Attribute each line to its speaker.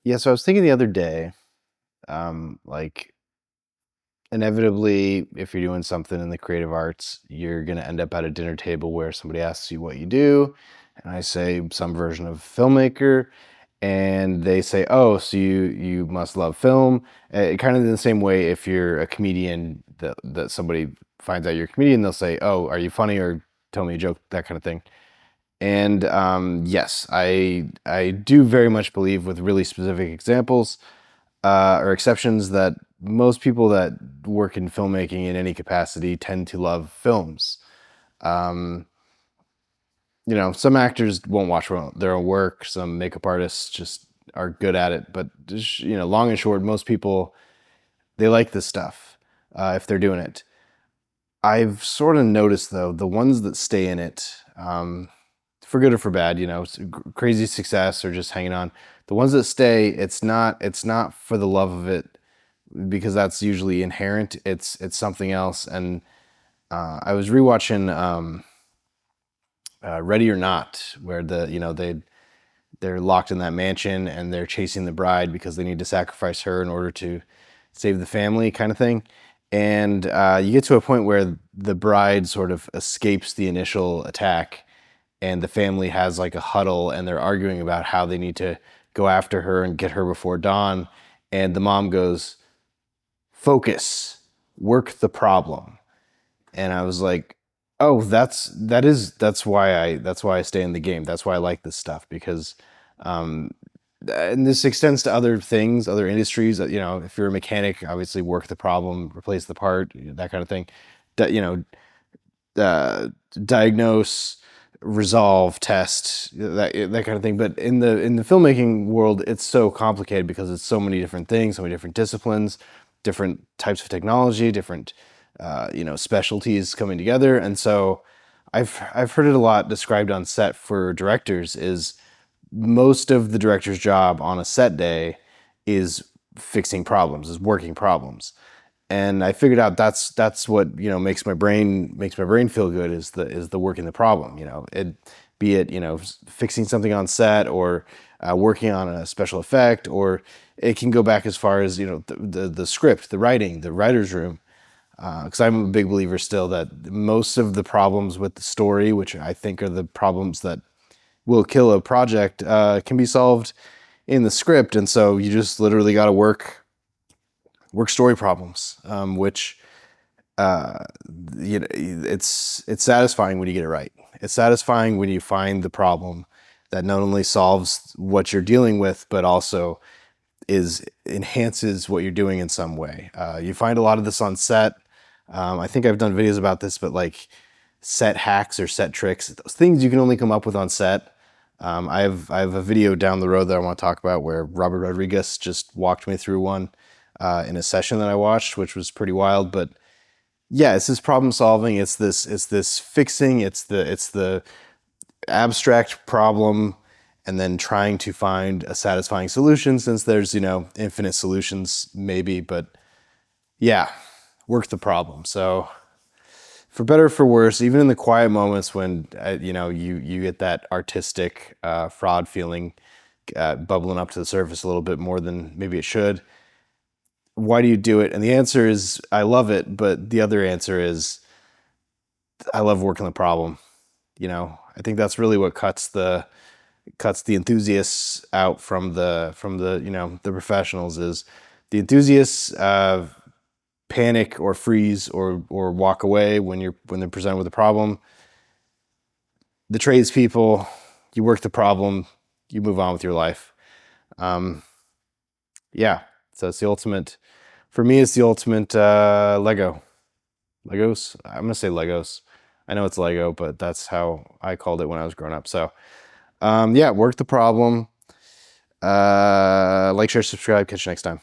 Speaker 1: Yeah, so I was thinking the other day, like inevitably, if you're doing something in the creative arts, you're gonna end up at a dinner table where somebody asks you what you do, and I say some version of filmmaker, and they say, "Oh, so you must love film." Kind of in the same way, if you're a comedian, that somebody finds out you're a comedian, they'll say, "Oh, are you funny?" or "Tell me a joke," that kind of thing. And yes, I do very much believe, with really specific examples or exceptions, that most people that work in filmmaking in any capacity tend to love films. Um, some actors won't watch their own work. Some makeup artists just are good at it. But just, long and short, most people, they like this stuff if they're doing it. I've sort of noticed, though, the ones that stay in it, for good or for bad, crazy success or just hanging on. The ones that stay, it's not for the love of it, because that's usually inherent. It's something else. And I was rewatching Ready or Not, where they're locked in that mansion and they're chasing the bride because they need to sacrifice her in order to save the family, kind of thing. And you get to a point where the bride sort of escapes the initial attack, and the family has like a huddle and they're arguing about how they need to go after her and get her before dawn. And the mom goes, "Focus, work the problem." And I was like, "Oh, that's why I stay in the game. That's why I like this stuff, because um and this extends to other things, other industries. If you're a mechanic, obviously work the problem, replace the part, that kind of thing. Di- you know, uh, Diagnose, resolve, test, that kind of thing. But in the filmmaking world, it's so complicated because it's so many different things, so many different disciplines, different types of technology, different specialties coming together. And so I've heard it a lot described on set for directors, is most of the director's job on a set day is fixing problems, is working problems. And I figured out that's what makes my brain feel good, is the working the problem. Be it fixing something on set, or working on a special effect, or it can go back as far as the script, the writing, the writer's room. Because I'm a big believer still that most of the problems with the story, which I think are the problems that will kill a project, can be solved in the script. And so you just literally got to work story problems, which uh, it's satisfying when you get it right. It's satisfying when you find the problem that not only solves what you're dealing with, but also enhances what you're doing in some way. You find a lot of this on set. I think I've done videos about this, but like set hacks or set tricks, those things you can only come up with on set. I have a video down the road that I want to talk about, where Robert Rodriguez just walked me through one in a session that I watched, which was pretty wild. But yeah, it's this problem solving. It's this fixing. It's the abstract problem, and then trying to find a satisfying solution, since there's infinite solutions maybe. But yeah, work the problem. So for better or for worse, even in the quiet moments when you get that artistic fraud feeling bubbling up to the surface a little bit more than maybe it should, why do you do it? And the answer is, I love it. But the other answer is, I love working the problem. I think that's really what cuts the enthusiasts out from the professionals. Is the enthusiasts panic or freeze or walk away when they're presented with a problem. The tradespeople, you work the problem, you move on with your life. Um, yeah, so it's the ultimate. For me, it's the ultimate Lego. Legos. I'm gonna say Legos. I know it's Lego, but that's how I called it when I was growing up. So yeah, work the problem. Like, share, subscribe. Catch you next time.